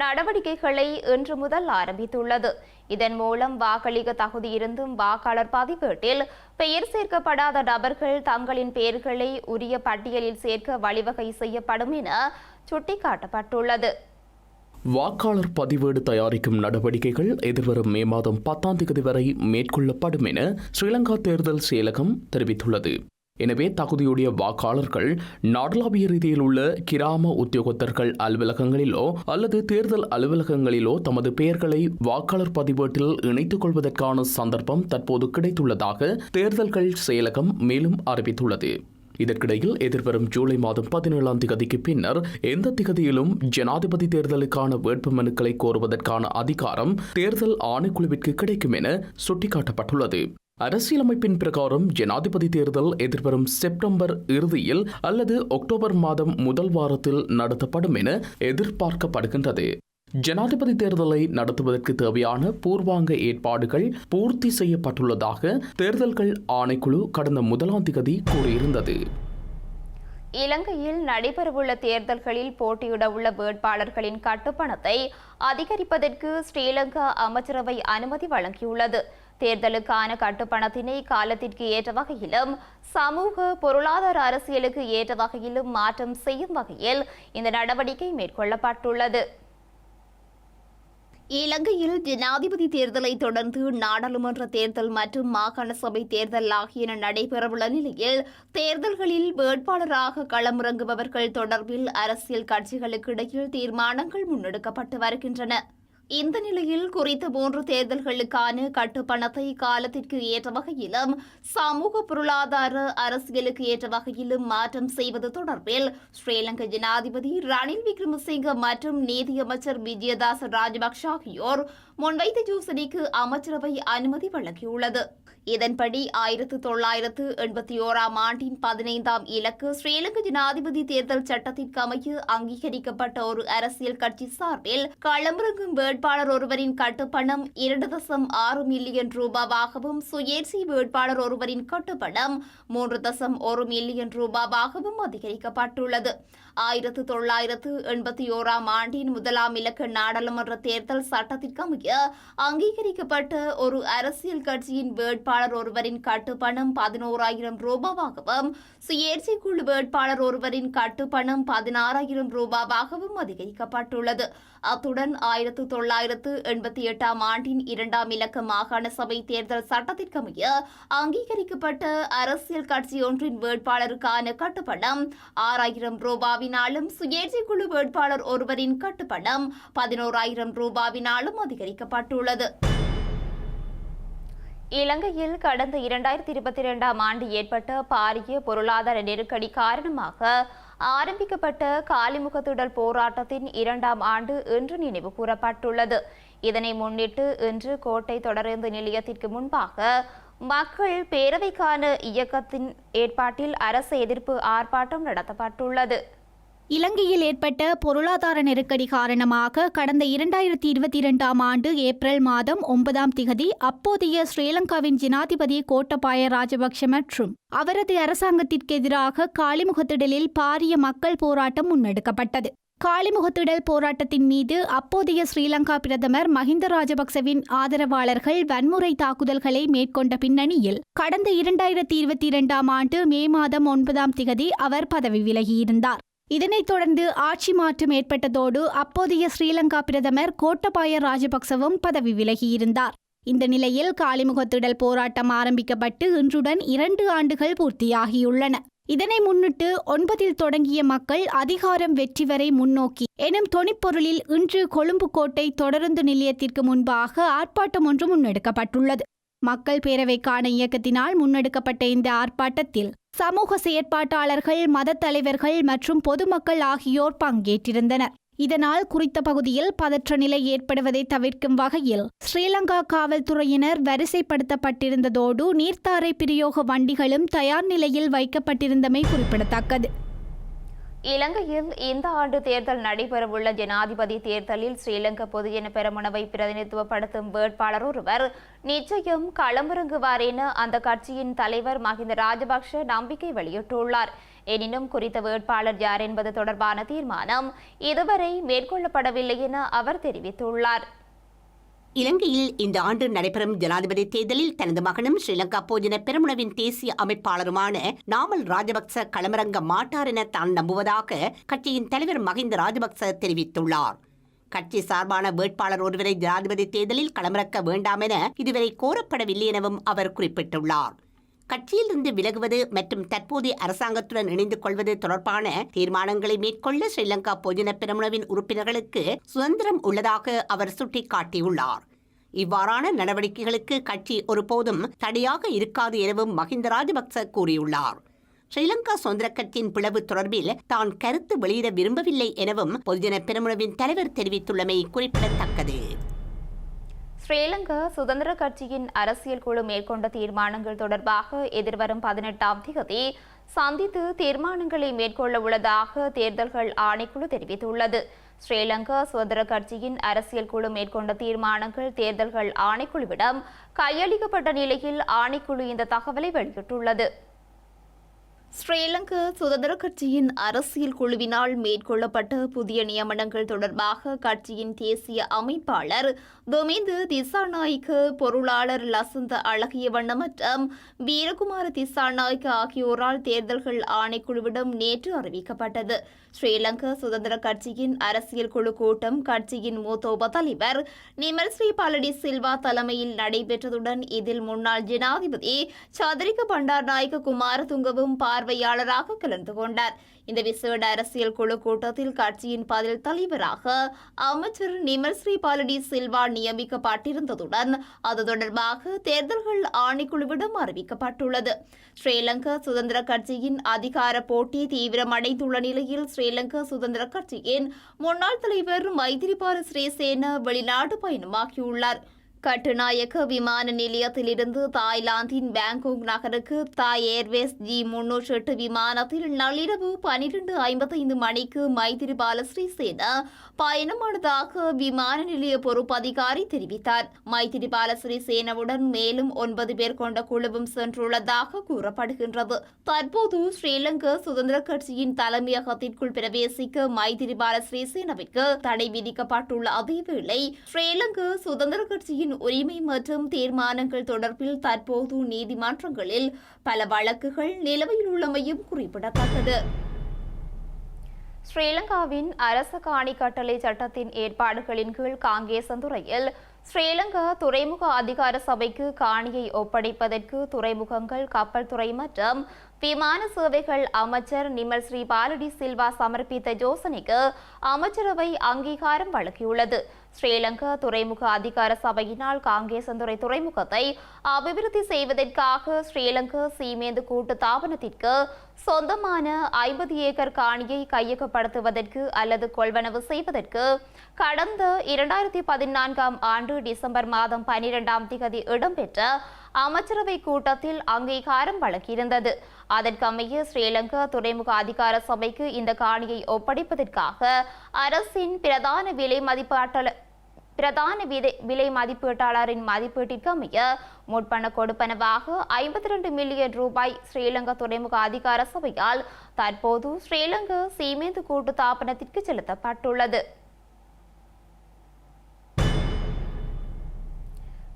நடவடிக்கைகளை இன்று முதல் ஆரம்பித்துள்ளது. இதன் மூலம் வாக்களிக்க தகுதியிருந்தும் வாக்காளர் பதிவேட்டில் பெயர் சேர்க்கப்படாத நபர்கள் தங்களின் பெயர்களை உரிய பட்டியலில் சேர்க்க வழிவகை செய்யப்படும் என சுட்டிக்காட்டப்பட்டுள்ளது. வாக்காளர் பதிவேடு தயாரிக்கும் நடவடிக்கைகள் எதிர்வரும் மே மாதம் 10ஆம் தேதி வரை மேற்கொள்ளப்படும் என ஸ்ரீலங்கா தேர்தல் செயலகம் தெரிவித்துள்ளது. எனவே தகுதியுடைய வாக்காளர்கள் நாடளாவிய ரீதியில் உள்ள கிராம உத்தியோகத்தர்கள் அலுவலகங்களிலோ அல்லது தேர்தல் அலுவலகங்களிலோ தமது பெயர்களை வாக்காளர் பதிவேட்டில் இணைத்துக் கொள்வதற்கான சந்தர்ப்பம் தற்போது கிடைத்துள்ளதாக தேர்தல்கள் செயலகம் மேலும் அறிவித்துள்ளது. இதற்கிடையில் எதிர்வரும் ஜூலை மாதம் 17ஆம் திகதிக்கு பின்னர் எந்த திகதியிலும் ஜனாதிபதி தேர்தலுக்கான வேட்புமனுக்களை கோருவதற்கான அதிகாரம் தேர்தல் ஆணைக்குழுவிற்கு கிடைக்கும் என சுட்டிக்காட்டப்பட்டுள்ளது. அரசியலமைப்பின் பிரகாரம் ஜனாதிபதி தேர்தல் எதிர்வரும் செப்டம்பர் இறுதியில் அல்லது அக்டோபர் மாதம் முதல் வாரத்தில் நடத்தப்படும் என எதிர்பார்க்கப்படுகின்றது. ஜனாதிபதி தேர்தலை நடத்துவதற்கு தேவையான பூர்வாங்க ஏற்பாடுகள் பூர்த்தி செய்யப்பட்டுள்ளதாக தேர்தல்கள் ஆணைக்குழு கடந்த 1ஆம் திகதி கூறியிருந்தது. இலங்கையில் நடைபெறவுள்ள தேர்தல்களில் போட்டியிட உள்ள வேட்பாளர்களின் கட்டுப்பணத்தை அதிகரிப்பதற்கு ஸ்ரீலங்கா அமைச்சரவை அனுமதி வழங்கியுள்ளது. தேர்தலுக்கான கட்டுப்பணத்தினை காலத்திற்கு ஏற்ற வகையிலும் சமூக பொருளாதார அரசியலுக்கு ஏற்ற வகையிலும் மாற்றம் செய்யும் வகையில் இந்த நடவடிக்கை மேற்கொள்ளப்பட்டுள்ளது. இலங்கையில் ஜனாதிபதி தேர்தலை தொடர்ந்து நாடாளுமன்ற தேர்தல் மற்றும் மாகாண சபை தேர்தல் ஆகியன நடைபெறவுள்ள நிலையில் தேர்தல்களில் வேட்பாளராக களமிறங்குபவர்கள் தொடர்பில் அரசியல் கட்சிகளுக்கு இடையில் தீர்மானங்கள் முன்னெடுக்கப்பட்டு வருகின்றன. இந்த நிலையில் குறித்த 3 தேர்தல்களுக்கான கட்டுப்பணத்தை காலத்திற்கு ஏற்ற வகையிலும் சமூக பொருளாதார அரசியலுக்கு ஏற்ற வகையிலும் மாற்றம் செய்வது தொடர்பில் ஸ்ரீலங்கா ஜனாதிபதி ரணில் விக்ரமசிங்க மற்றும் நீதியமைச்சர் விஜயதாச ராஜபக்ஷ ஆகியோர் முன்வைத்த யோசனைக்கு அமைச்சரவை அனுமதி வழங்கியுள்ளது. இதன்படி 1981ஆம் ஆண்டின் 15ஆம் இலக்கு ஸ்ரீலங்கா ஜனாதிபதி தேர்தல் சட்டத்திற்கு அமைய அங்கீகரிக்கப்பட்ட ஒரு அரசியல் கட்சி சார்பில் களமிறங்கும் வேட்பாளர் ஒருவரின் கட்டுப்பணம் 2.6 மில்லியன் ரூபாவாகவும் சுயேட்சை வேட்பாளர் ஒருவரின் கட்டுப்பணம் 3.1 மில்லியன் ரூபாவாகவும் அதிகரிக்கப்பட்டுள்ளது. 1981ஆம் ஆண்டின் 1ஆம் இலக்க நாடாளுமன்ற தேர்தல் சட்டத்திற்கு அமைய அங்கீகரிக்கப்பட்ட ஒரு அரசியல் கட்சியின் வேட்பாளர் ஒருவரின் கட்டுப்பணம் 11,000 ரூபாவாகவும் சுயேட்சை குழு வேட்பாளர் ஒருவரின் கட்டுப்பணம் 16,000 ரூபாவாகவும் அதிகரிக்கப்பட்டுள்ளது. அத்துடன் 1988ஆம் ஆண்டின் 2ஆம் இலக்க மாகாண சபை தேர்தல் சட்டத்திற்கமைய அங்கீகரிக்கப்பட்ட அரசியல் கட்சி ஒன்றின் வேட்பாளருக்கான கட்டுப்பணம் 6,000 ரூபாவினாலும் சுயேட்சை குழு வேட்பாளர் ஒருவரின் கட்டுப்பணம் 11,000 ரூபாவினாலும் அதிகரிக்கப்பட்டுள்ளது. இலங்கையில் கடந்த 2022ஆம் ஆண்டு ஏற்பட்ட பாரிய பொருளாதார நெருக்கடி காரணமாக ஆரம்பிக்கப்பட்ட காலிமுகத்திடல் போராட்டத்தின் 2ஆம் ஆண்டு இன்று நினைவு கூறப்பட்டுள்ளது. இதனை முன்னிட்டு இன்று கோட்டை தொடருந்து நிலையத்திற்கு முன்பாக மக்கள் பேரவைக்கான இயக்கத்தின் ஏற்பாட்டில் அரசு எதிர்ப்பு ஆர்ப்பாட்டம் நடத்தப்பட்டுள்ளது. இலங்கையில் ஏற்பட்ட பொருளாதார நெருக்கடி காரணமாக கடந்த 2022ஆம் ஆண்டு ஏப்ரல் மாதம் 9ஆம் திகதி அப்போதைய ஸ்ரீலங்காவின் ஜனாதிபதி கோட்டபாய ராஜபக்ஷ மற்றும் அவரது அரசாங்கத்திற்கு எதிராக காலிமுகத்திடலில் பாரிய மக்கள் போராட்டம் முன்னெடுக்கப்பட்டது. காலிமுகத்திடல் போராட்டத்தின் மீது அப்போதைய ஸ்ரீலங்கா பிரதமர் மஹிந்த ராஜபக்சவின் ஆதரவாளர்கள் வன்முறை தாக்குதல்களை மேற்கொண்ட பின்னணியில் கடந்த 2022ஆம் ஆண்டு மே மாதம் 9ஆம் திகதி அவர் பதவி விலகியிருந்தார். இதனைத் தொடர்ந்து ஆட்சி மாற்றம் ஏற்பட்டதோடு அப்போதைய ஸ்ரீலங்கா பிரதமர் கோட்டபாய ராஜபக்சவும் பதவி விலகியிருந்தார். இந்த நிலையில் காலிமுகத்திடல் போராட்டம் ஆரம்பிக்கப்பட்டு இன்றுடன் 2 ஆண்டுகள் பூர்த்தியாகியுள்ளன. இதனை முன்னிட்டு 9இல் தொடங்கிய மக்கள் அதிகாரம் வெற்றி வரை முன்னோக்கி எனும் தொனிப்பொருளில் இன்று கொழும்பு கோட்டை தொடருந்து நிலையத்திற்கு முன்பாக ஆர்ப்பாட்டம் ஒன்று முன்னெடுக்கப்பட்டுள்ளது. மக்கள் பேரவைக்கான இயக்கத்தினால் முன்னெடுக்கப்பட்ட இந்த ஆர்ப்பாட்டத்தில் சமூக செயற்பாட்டாளர்கள், மத தலைவர்கள் மற்றும் பொதுமக்கள் ஆகியோர் பங்கேற்றிருந்தனர். இதனால் குறித்த பகுதியில் பதற்ற நிலை ஏற்படுவதை தவிர்க்கும் வகையில் ஸ்ரீலங்கா காவல்துறையினர் வரிசைப்படுத்தப்பட்டிருந்ததோடு நீர்த்தாரை பிரயோக வண்டிகளும் தயார் நிலையில் வைக்கப்பட்டிருந்தமை குறிப்பிடத்தக்கது. இலங்கையில் இந்த ஆண்டு தேர்தல் நடைபெறவுள்ள ஜனாதிபதி தேர்தலில் ஸ்ரீலங்கா பொதுஜன பெரமுனவை பிரதிநிதித்துவப்படுத்தும் வேட்பாளர் ஒருவர் நிச்சயம் களமிறங்குவார் என அந்த கட்சியின் தலைவர் மஹிந்த ராஜபக்ஷ நம்பிக்கை வெளியிட்டுள்ளார். எனினும் குறித்த வேட்பாளர் யார் என்பது தொடர்பான தீர்மானம் இதுவரை மேற்கொள்ளப்படவில்லை என அவர் தெரிவித்துள்ளார். இலங்கையில் இந்த ஆண்டு நடைபெறும் ஜனாதிபதி தேர்தலில் தனது மகனும் ஸ்ரீலங்கா பொதுஜன பெரமுனவின் தேசிய அமைப்பாளருமான நாமல் ராஜபக்ச களமிறங்க மாட்டார் என தான் நம்புவதாக கட்சியின் தலைவர் மஹிந்த ராஜபக்ச தெரிவித்துள்ளார். கட்சி சார்பான வேட்பாளர் ஒருவரை ஜனாதிபதி தேர்தலில் களமிறக்க வேண்டாம் என இதுவரை கோரப்படவில்லை எனவும் அவர் குறிப்பிட்டுள்ளார். கட்சியிலிருந்து விலகுவது மற்றும் தற்போதைய அரசாங்கத்துடன் இணைந்து கொள்வது தொடர்பான தீர்மானங்களை மேற்கொள்ள ஸ்ரீலங்கா பொதுஜன பெரமுனவின் உறுப்பினர்களுக்கு சுதந்திரம் உள்ளதாக அவர் சுட்டிக்காட்டியுள்ளார். இவ்வாறான நடவடிக்கைகளுக்கு கட்சி ஒருபோதும் தடையாக இருக்காது எனவும் மஹிந்த ராஜபக்ச கூறியுள்ளார். ஸ்ரீலங்கா சுதந்திர கட்சியின் பிளவு தொடர்பில் தான் கருத்து வெளியிட விரும்பவில்லை எனவும் பொதுஜன பெரமுனவின் தலைவர் தெரிவித்துள்ளமை குறிப்பிடத்தக்கது. ஸ்ரீலங்கா சுதந்திர கட்சியின் அரசியல் குழு மேற்கொண்ட தீர்மானங்கள் தொடர்பாக எதிர்வரும் 18ஆம் தேதி சந்தித்து தீர்மானங்களை மேற்கொள்ள உள்ளதாக தேர்தல்கள் ஆணைக்குழு தெரிவித்துள்ளது. ஸ்ரீலங்கா சுதந்திர கட்சியின் அரசியல் குழு மேற்கொண்ட தீர்மானங்கள் தேர்தல்கள் ஆணைக்குழுவிடம் கையளிக்கப்பட்ட நிலையில் ஆணைக்குழு இந்த தகவலை வெளியிட்டுள்ளது. ஸ்ரீலங்கா சுதந்திர கட்சியின் அரசியல் குழுவினால் மேற்கொள்ளப்பட்ட புதிய நியமனங்கள் தொடர்பாக கட்சியின் தேசிய அமைப்பாளர் துமிந்து திசாநாயக்க, பொருளாளர் லசந்த அழகியவண்ண மற்றும் வீரகுமார திசாநாயக்க ஆகியோரால் தேர்தல்கள் ஆணைக்குழுவிடம் நேற்று அறிவிக்கப்பட்டது. ஸ்ரீலங்கா சுதந்திர கட்சியின் அரசியல் குழு கூட்டம் கட்சியின் மூத்த உப தலைவர் நிமல் ஸ்ரீ பலடி சில்வா தலைமையில் நடைபெற்றதுடன் இதில் முன்னாள் ஜனாதிபதி சந்திரிக பண்டாரநாயக்க குமாரதுங்கவும் பார்வையாளராக கலந்து கொண்டார். இந்த விசேட அரசியல் குழு கூட்டத்தில் கட்சியின் பதில் தலைவராக அமைச்சர் நிமல் ஸ்ரீ பலடி சில்வா நியமிக்கப்பட்டிருந்ததுடன் அது தொடர்பாக தேர்தல்கள் ஆணைக்குழுவிடம் அறிவிக்கப்பட்டுள்ளது. ஸ்ரீலங்கா சுதந்திர கட்சியின் அதிகார போட்டி தீவிரமடைந்துள்ள நிலையில் ஸ்ரீலங்கா சுதந்திர கட்சியின் முன்னாள் தலைவர் மைத்திரிபால சிறிசேன வெளிநாடு பயணமாகியுள்ளார். கட்டுநாயக்க விமான நிலையத்திலிருந்து தாய்லாந்தின் பேங்காக் நகருக்கு தாய் ஏர்வேஸ் G308 விமானத்தில் நள்ளிரவு 12:55 மணிக்கு மைத்திரிபால சிறிசேன பயணமானதாக விமான நிலைய பொறுப்பதிகாரி தெரிவித்தார். மைத்திரிபால சிறிசேனவுடன் மேலும் 9 பேர் கொண்ட குழுவும் சென்றுள்ளதாக கூறப்படுகின்றது. தற்போது ஸ்ரீலங்கா சுதந்திர கட்சியின் தலைமையகத்திற்குள் பிரவேசிக்க மைத்திரிபால சிறிசேனவிற்கு தடை விதிக்கப்பட்டுள்ள அதேவேளை ஸ்ரீலங்கா சுதந்திர கட்சியின் உரிமை மற்றும் தீர்மானங்கள் தொடர்பில் தற்போது நீதிமன்றங்களில் பல வழக்குகள் நிலுவையில் உள்ளமையும் குறிப்பிடத்தக்கது. ஸ்ரீலங்காவின் அரச காணி கட்டளை சட்டத்தின் ஏற்பாடுகளின் கீழ் காங்கேசந்துறையில் ஸ்ரீலங்கா துறைமுக அதிகார சபைக்கு காணியை ஒப்படைப்பதற்கு துறைமுகங்கள், கப்பல் துறை மற்றும் விமான சேவைகள் அமைச்சர் நிமல் ஸ்ரீ பாலடி சில்வா சமர்ப்பித்த யோசனைக்கு அமைச்சரவை அங்கீகாரம் வழங்கியுள்ளது. ஸ்ரீலங்கா துறைமுக அதிகார சபையினால் காங்கேசந்துறை துறைமுகத்தை அபிவிருத்தி செய்வதற்காக ஸ்ரீலங்கா சீமேந்து கூட்டு தாபனத்திற்கு சொந்தமான 50 ஏக்கர் காணியை கையகப்படுத்துவதற்கு அல்லது கொள்வனவு செய்வதற்கு கடந்த 2014ஆம் ஆண்டு டிசம்பர் மாதம் 12ஆம் தேதி இடம்பெற்ற அமைச்சரவை கூட்டத்தில் அங்கீகாரம் வழங்கியிருந்தது. அதற்கமைய ஸ்ரீலங்கா துறைமுக அதிகார சபைக்கு இந்த காணியை ஒப்படைப்பதற்காக அரசின் பிரதான விலை மதிப்பீட்டாளரின் மதிப்பீட்டிற்கு அமைய முற்பண கொடுப்பனவாக 52 மில்லியன் ரூபாய் ஸ்ரீலங்கா துறைமுக அதிகார சபையால் தற்போது ஸ்ரீலங்கா சீமேந்து கூட்டு தாபனத்திற்கு செலுத்தப்பட்டுள்ளது.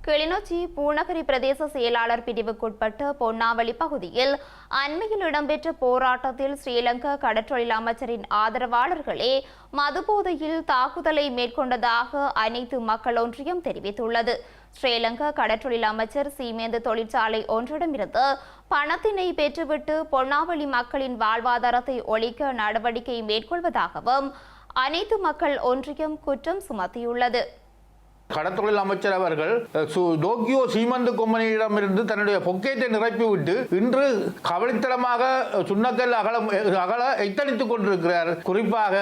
கிளிநொச்சி பூநகரி பிரதேச செயலாளர் பிரிவுக்குட்பட்ட பொன்னாவளி பகுதியில் அண்மையில் இடம்பெற்ற போராட்டத்தில் ஸ்ரீலங்கா கடற்றொழில் அமைச்சரின் ஆதரவாளர்களே மதுபோதையில் தாக்குதலை மேற்கொண்டதாக அனைத்து மக்கள் ஒன்றியம் தெரிவித்துள்ளது. ஸ்ரீலங்கா கடற்றொழில் அமைச்சர் சீமேந்து தொழிற்சாலை ஒன்றிடமிருந்து பணத்தினை பெற்றுவிட்டு பொன்னாவளி மக்களின் வாழ்வாதாரத்தை ஒழிக்க நடவடிக்கை மேற்கொள்வதாகவும் அனைத்து மக்கள் ஒன்றியம் குற்றம் சுமத்தியுள்ளது. கடத்தொழில் அமைச்சர் அவர்கள் டோக்கியோ சீமந்து கொம்பனியிடமிருந்து தன்னுடைய பொக்கேட்டை நிரப்பிவிட்டு இன்று கவலைத்தனமாக சுண்ணக்கல் அகல எத்தனித்துக் கொண்டிருக்கிறார். குறிப்பாக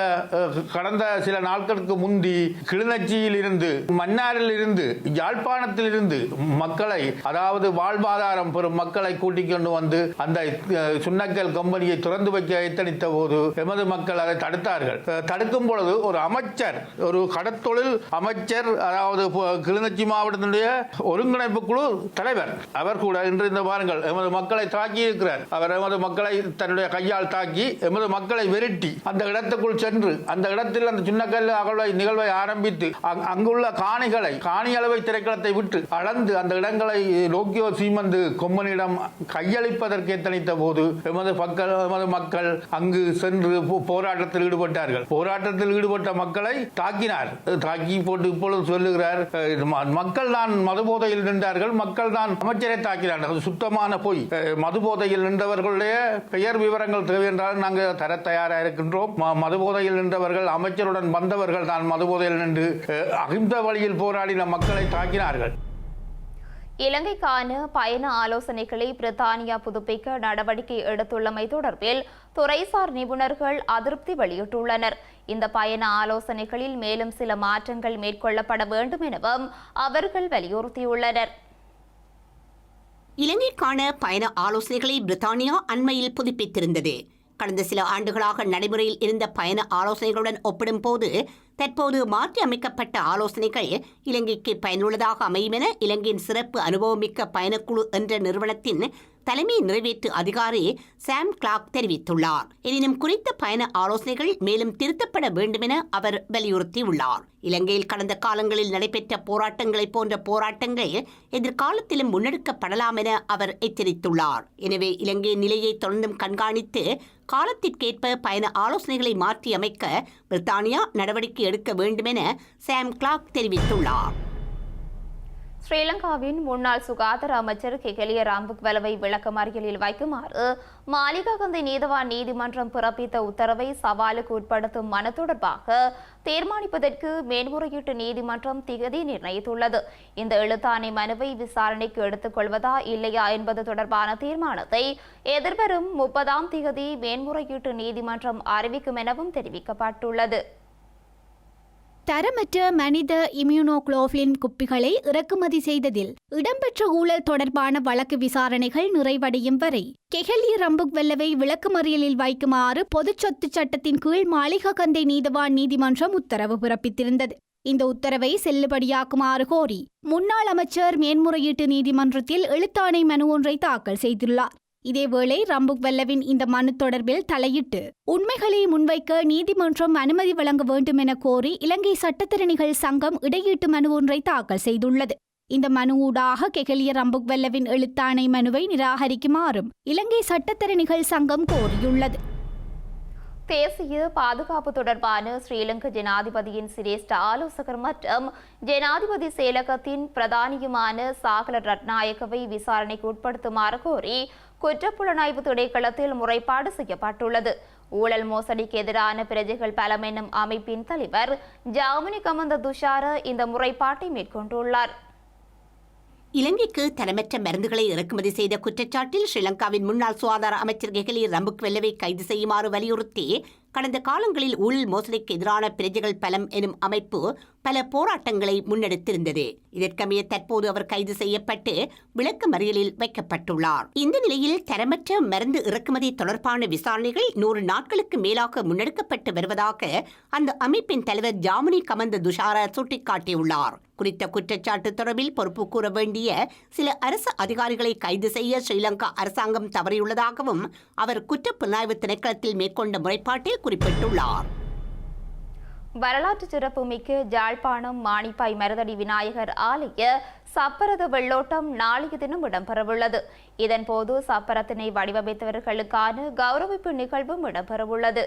கடந்த சில நாட்களுக்கு முந்தி கிளிநொச்சியில் இருந்து, மன்னாரில் இருந்து, யாழ்ப்பாணத்தில் இருந்து மக்களை, அதாவது வாழ்வாதாரம் பெறும் மக்களை கூட்டிக் கொண்டு வந்து அந்த சுண்ணக்கல் கம்பெனியை திறந்து வைக்க எத்தனித்த போது எமது மக்கள் அதை தடுத்தார்கள். தடுக்கும் பொழுது ஒரு அமைச்சர், ஒரு கடத்தொழில் அமைச்சர், அதாவது கிளிநொச்சி மாவட்டத்தினுடைய ஒருங்கிணைப்பு குழு தலைவர், அவர் கூட இன்று இந்த வாரங்கள் எமது மக்களை தாக்கி இருக்கிறார். அவர் எமது மக்களை தன்னுடைய கையால் தாக்கி எமது மக்களை விரட்டி அந்த இடத்துக்குள் சென்று அந்த இடத்தில் அந்த சின்னக்கல் அகழ்வை நிகழ்வை ஆரம்பித்து அங்குள்ள காணி அளவை திரைக்களத்தை விட்டு அளந்து அந்த இடங்களை டோக்கியோ சீமந்து கொம்பனியிடம் கையளிப்பதற்கு எத்தனித்த போது எமது மக்கள் அங்கு சென்று போராட்டத்தில் ஈடுபட்டார்கள். போராட்டத்தில் ஈடுபட்ட மக்களை தாக்கினார். தாக்கி போட்டு இப்பொழுது சொல்லுகிறார் சொல்கிறார், மக்கள் தான் மதுபோதையில் நின்றார்கள், மக்கள் தான் அமைச்சரை தாக்கினார்கள். அது சுத்தமான பொய். மதுபோதையில் நின்றவர்களுடைய பெயர் விவரங்கள் தேவை என்றால் நாங்கள் தர தயாராக இருக்கின்றோம். மதுபோதையில் நின்றவர்கள் அமைச்சருடன் வந்தவர்கள் தான் மதுபோதையில் நின்று அகிம்சை வழியில் போராடின மக்களை தாக்கினார்கள். இலங்கைக்கான பயண ஆலோசனைகளை பிரித்தானியா புதுப்பிக்க நடவடிக்கை எடுத்துள்ளமை தொடர்பில் துறைசார் நிபுணர்கள் அதிருப்தி வெளியிட்டுள்ளனர். இந்த பயண ஆலோசனைகளில் மேலும் சில மாற்றங்கள் மேற்கொள்ளப்பட வேண்டும் எனவும் அவர்கள் வலியுறுத்தியுள்ளனர். இலங்கைக்கான பயண ஆலோசனைகளை பிரித்தானியா அண்மையில் புதுப்பித்திருந்தது. கடந்த சில ஆண்டுகளாக நடைமுறையில் இருந்த பயண ஆலோசனைகளுடன் ஒப்பிடும்போது தற்போது மாற்றி அமைக்கப்பட்ட ஆலோசனைகள் இலங்கைக்கு பயனுள்ளதாக அமையும் என இலங்கையின் சிறப்பு அனுபவமிக்க பயணக்குழு என்ற நிறுவனத்தின் தலைமை நிறைவேற்று அதிகாரி சாம் கிளார்க் தெரிவித்துள்ளார். எனினும் குறித்த பயண ஆலோசனைகள் மேலும் திருத்தப்பட வேண்டும் என அவர் வலியுறுத்தியுள்ளார். இலங்கையில் கடந்த காலங்களில் நடைபெற்ற போராட்டங்களை போன்ற போராட்டங்கள் எதிர்காலத்திலும் முன்னெடுக்கப்படலாம் என அவர் எச்சரித்துள்ளார். எனவே இலங்கையின் நிலையை தொடர்ந்தும் கண்காணித்து காலத்திற்கேற்ப பயண ஆலோசனைகளை மாற்றி அமைக்க பிரித்தானியா நடவடிக்கை எடுக்க வேண்டும் என சாம் கிளார்க் தெரிவித்துள்ளார். ஸ்ரீலங்காவின் முன்னாள் சுகாதார அமைச்சர் கெகலிய ராம்புக்வெலவை விளக்கமறியலில் வைக்குமாறு மாளிகாகந்தை நீதவான் நீதிமன்றம் பிறப்பித்த உத்தரவை சவாலுக்கு உட்படுத்தும் மனு தொடர்பாக தீர்மானிப்பதற்கு மேன்முறையீட்டு நீதிமன்றம் திகதி நிர்ணயித்துள்ளது. இந்த எழுத்தாணை மனுவை விசாரணைக்கு எடுத்துக் கொள்வதா இல்லையா என்பது தொடர்பான தீர்மானத்தை எதிர்வரும் 30ஆம் திகதி மேன்முறையீட்டு நீதிமன்றம் அறிவிக்கும் எனவும் தெரிவிக்கப்பட்டுள்ளது. தரமற்ற மனித இம்யூனோகுளோபின் குப்பிகளை இறக்குமதி செய்ததில் இடம்பெற்ற ஊழல் தொடர்பான வழக்கு விசாரணைகள் நிறைவடையும் வரை கெஹலிய ரம்புக்வெல்லவை விளக்கமறியலில் வைக்குமாறு பொதுச் சொத்து சட்டத்தின் கீழ் மாளிகாகந்தை நீதவான் நீதிமன்றம் உத்தரவு பிறப்பித்திருந்தது. இந்த உத்தரவை செல்லுபடியாக்குமாறு கோரி முன்னாள் அமைச்சர் மேன்முறையீட்டு நீதிமன்றத்தில் எழுத்தாணை மனு ஒன்றை தாக்கல் செய்துள்ளார். இதேவேளை ரம்புக்வெல்லவின் இந்த மனு தொடர்பில் தலையிட்டு உண்மைகளை முன்வைக்க நீதிமன்றம் அனுமதி வழங்க வேண்டும் என கோரி இலங்கை சட்டத்தரணிகள் சங்கம் இடையீட்டு மனு ஒன்றை தாக்கல் செய்துள்ளது. இந்த மனு ஊடாக கெஹலிய ரம்புக்வெல்லவின் எழுத்தாணை மனுவை நிராகரிக்குமாறும் இலங்கை சட்டத்தரணிகள் சங்கம் கோரியுள்ளது. தேசிய பாதுகாப்பு தொடர்பான ஸ்ரீலங்கா ஜனாதிபதியின் சிரேஷ்ட ஆலோசகர் மற்றும் ஜனாதிபதி செயலகத்தின் பிரதானியுமான சாகல ரட்நாயக்கவை விசாரணைக்கு உட்படுத்துமாறு கோரி குற்றப்புலனாய்வு திணைக்களத்தில் முறைப்பாடு செய்யப்பட்டுள்ளது. ஊழல் மோசடிக்கு எதிரான பிரஜைகள் பலம் என்னும் அமைப்பின் தலைவர் ஜாமினி கமந்த துஷார இந்த முறைப்பாட்டை மேற்கொண்டுள்ளார். இலங்கைக்கு தரமற்ற மருந்துகளை இறக்குமதி செய்த குற்றச்சாட்டில் ஸ்ரீலங்காவின் முன்னாள் சுகாதார அமைச்சர் கெஹலிய ரம்புக்வெல்லவை கைது செய்யுமாறு வலியுறுத்தி கடந்த காலங்களில் ஊழல் மோசடிக்கு எதிரான பிரஜைகள் பலம் எனும் அமைப்பு பல போராட்டங்களை முன்னெடுத்திருந்தது. இதற்கமைய தற்போது அவர் கைது செய்யப்பட்டு விளக்கமறியலில் வைக்கப்பட்டுள்ளார். இந்த நிலையில் தரமற்ற மருந்து இறக்குமதி தொடர்பான விசாரணைகள் 100 நாட்களுக்கு மேலாக முன்னெடுக்கப்பட்டு வருவதாக அந்த அமைப்பின் தலைவர் ஜாமினி கமந்த துஷார சுட்டிக்காட்டியுள்ளார். குறித்த குற்றச்சாட்டு தொடர்பில் பொறுப்பு கூற வேண்டிய சில அரசு அதிகாரிகளை கைது செய்ய ஸ்ரீலங்கா அரசாங்கம் தவறியுள்ளதாகவும் அவர் குற்றப்புலனாய்வு திணைக்களத்தில் மேற்கொண்ட முறைப்பாட்டில் குறிப்பிட்டுள்ளார். வரலாற்று சிறப்புமிக்க ஜாழ்ப்பாணம் மானிப்பாய் மருதடி விநாயகர் ஆலய சப்பரத வெள்ளோட்டம் நாளைய தினம் இடம்பெறவுள்ளது. இதன்போது சப்பரத்தினை வடிவமைத்தவர்களுக்கான கௌரவிப்பு நிகழ்வும் இடம்பெறவுள்ளது.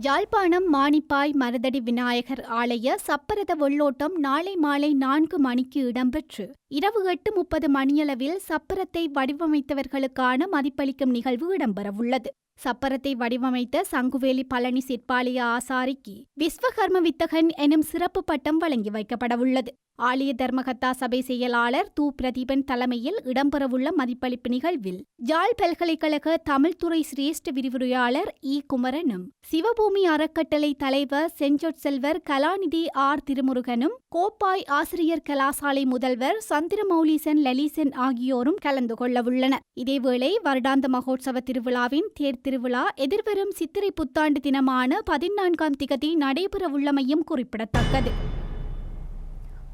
யாழ்ப்பாணம் மானிப்பாய் மருதடி விநாயகர் ஆலய சப்பரத வெள்ளோட்டம் நாளை மாலை 4 மணிக்கு இடம்பெற்று இரவு 8:30 மணியளவில் சப்பரத்தை வடிவமைத்தவர்களுக்கான மதிப்பளிக்கும் நிகழ்வு இடம்பெறவுள்ளது. சப்பரத்தை வடிவமைத்த சங்குவேலி பழனி சிற்பாலய ஆசாரிக்கு விஸ்வகர்ம வித்தகன் எனும் சிறப்பு பட்டம் வழங்கி வைக்கப்படவுள்ளது. ஆலய தர்மகத்தா சபை செயலாளர் து பிரதீபன் தலைமையில் இடம்பெறவுள்ள மதிப்பளிப்பு நிகழ்வில் யாழ் பல்கலைக்கழக தமிழ்துறை சிரேஷ்ட விரிவுரையாளர் இ குமரனும் சிவபூமி அறக்கட்டளை தலைவர் செஞ்சொற் செல்வர் கலாநிதி ஆர் திருமுருகனும் கோப்பாய் ஆசிரியர் கலாசாலை முதல்வர் சந்திரமௌலீசன் லலீசன் ஆகியோரும் கலந்து கொள்ளவுள்ளனர். இதேவேளை வருடாந்த மகோற்சவ திருவிழாவின் தேர் திருவிழா எதிர்வரும் சித்திரை புத்தாண்டு தினமான 14ஆம் திகதி நடைபெறவுள்ளமையும் குறிப்பிடத்தக்கது.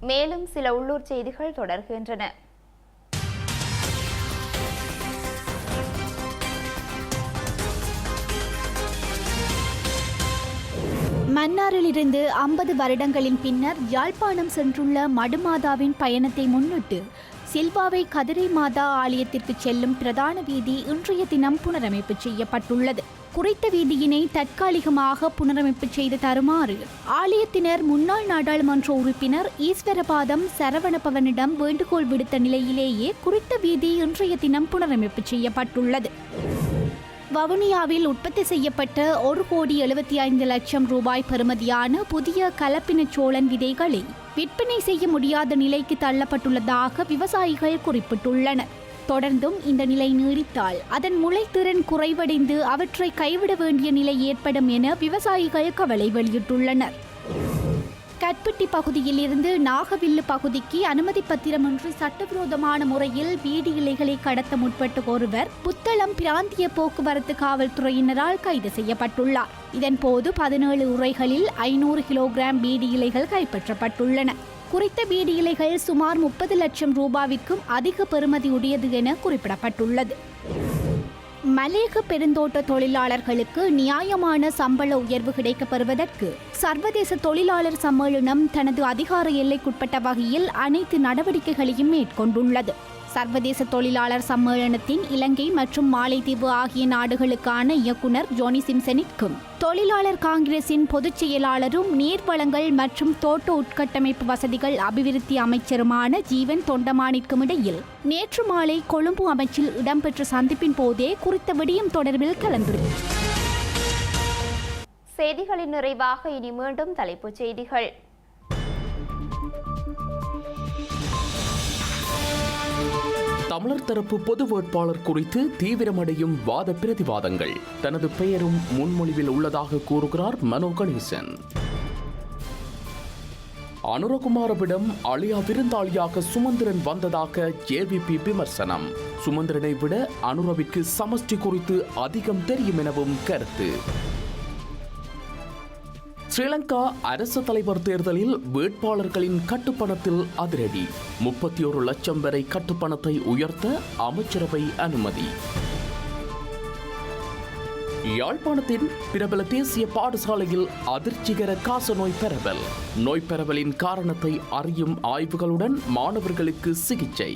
மேலும் சில உள்ளூர் செய்திகள் தொடர்கின்றன. மன்னாரிலிருந்து 50 வருடங்களின் பின்னர் யாழ்ப்பாணம் சென்றுள்ள மடுமாதாவின் பயணத்தை முன்னிட்டு சில்வாவை கதிரை மாதா ஆலயத்திற்கு செல்லும் பிரதான வீதி இன்றைய தினம் புனரமைப்பு செய்யப்பட்டுள்ளது. குறித்த வீதியினை தற்காலிகமாக புனரமைப்பு செய்து தருமாறு ஆலயத்தினர் முன்னாள் நாடாளுமன்ற உறுப்பினர் ஈஸ்வரபாதம் சரவணபவனிடம் வேண்டுகோள் விடுத்த நிலையிலேயே குறித்த வீதி இன்றைய தினம் புனரமைப்பு செய்யப்பட்டுள்ளது. வவுனியாவில் உற்பத்தி செய்யப்பட்ட 1,75,00,000 ரூபாய் பெறுமதியான புதிய கலப்பின சோளன் விதைகளை விற்பனை செய்ய முடியாத நிலைக்கு தள்ளப்பட்டுள்ளதாக விவசாயிகள் குறிப்பிட்டுள்ளனர். தொடர்ந்தும் இந்த நிலை நீடித்தால் அதன் முளைத்திறன் குறைவடைந்து அவற்றை கைவிட வேண்டிய நிலை ஏற்படும் என விவசாயிகள் கவலை வெளியிட்டுள்ளனர். கட்பட்டி பகுதியில் இருந்து நாகவில்லு பகுதிக்கு அனுமதி பத்திரமின்றி சட்டவிரோதமான முறையில் பீடி இலைகளை கடத்த முற்பட்ட ஒருவர் புத்தளம் பிராந்திய போக்குவரத்து காவல்துறையினரால் கைது செய்யப்பட்டுள்ளார். இதன்போது 17 உரைகளில் 500 கிலோகிராம் பீடி இலைகள் கைப்பற்றப்பட்டுள்ளன. குறித்த பீடி இலைகள் சுமார் 30 லட்சம் ரூபாய்க்கும் அதிக பெறுமதி உடையது என குறிப்பிடப்பட்டுள்ளது. மலேக பெருந்தோட்ட தொழிலாளர்களுக்கு நியாயமான சம்பள உயர்வு கிடைக்கப்பெறுவதற்கு சர்வதேச தொழிலாளர் சம்மேளனம் தனது அதிகார எல்லைக்குட்பட்ட வகையில் அனைத்து நடவடிக்கைகளையும் மேற்கொண்டுள்ளது. சர்வதேச தொழிலாளர் சம்மேளனத்தின் இலங்கை மற்றும் மாலைத்தீவு ஆகிய நாடுகளுக்கான இயக்குனர் ஜோனி சிம்சனிற்கும் தொழிலாளர் காங்கிரசின் பொதுச் செயலாளரும் நீர்வளங்கள் மற்றும் தோட்ட உட்கட்டமைப்பு வசதிகள் அபிவிருத்தி அமைச்சருமான ஜீவன் தொண்டமானிற்கும் இடையில் நேற்று மாலை கொழும்பு அமைச்சில் இடம்பெற்ற சந்திப்பின் போதே குறித்த விடயம் தொடர்பில் கலந்துரையாடினர். செய்திகளின் நிறைவாக இனி மீண்டும் தலைப்புச் செய்திகள். தமிழர் தரப்பு பொது வேட்பாளர் குறித்து தீவிரமடையும் வாத பிரதிவாதங்கள். தனது பெயரும் முன்மொழிவில் உள்ளதாக கூறுகிறார் மனோ கணேசன். அனுரகுமாரவிடம் அழியா விருந்தாளியாக சுமந்திரன் வந்ததாக ஜேவிபி விமர்சனம். சுமந்திரனை விட அனுரவிற்கு சமஷ்டி குறித்து அதிகம் தெரியும் எனவும் கருத்து. ஸ்ரீலங்கா அரசு தலைவர் தேர்தலில் வேட்பாளர்களின் கட்டுப்பணத்தில் அதிரடி. 31 லட்சம் வரை கட்டுப்பணத்தை உயர்த்த அமைச்சரவை அனுமதி. யாழ்ப்பாணத்தின் பிரபல தேசிய பாடசாலையில் அதிர்ச்சிகர காசநோய் பரவல். நோய் பரவலின் காரணத்தை அறியும் ஆய்வுகளுடன் மாணவர்களுக்கு சிகிச்சை.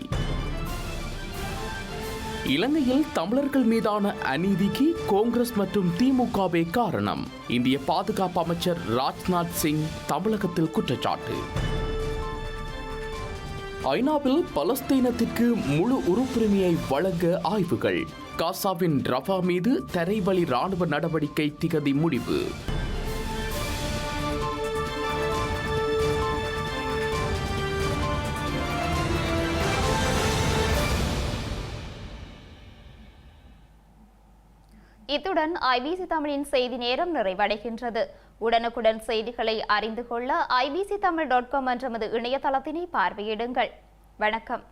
இலங்கையில் தமிழர்கள் மீதான அநீதிக்கு காங்கிரஸ் மற்றும் திமுகவே காரணம். இந்திய பாதுகாப்பு அமைச்சர் ராஜ்நாத் சிங் தமிழகத்தில் குற்றச்சாட்டு. ஐநாவில் பலஸ்தீனத்திற்கு முழு உறுப்புரிமையை வழங்க ஆய்வுகள். காசாவின் ரஃபா மீது தரைவழி ராணுவ நடவடிக்கை திகதி முடிவு. இத்துடன் ஐபிசி தமிழின் செய்தி நேரம் நிறைவடைகின்றது. உடனுக்குடன் செய்திகளை அறிந்து கொள்ள ibctamil.com என்ற இணையதளத்தினை பார்வையிடுங்கள். வணக்கம்.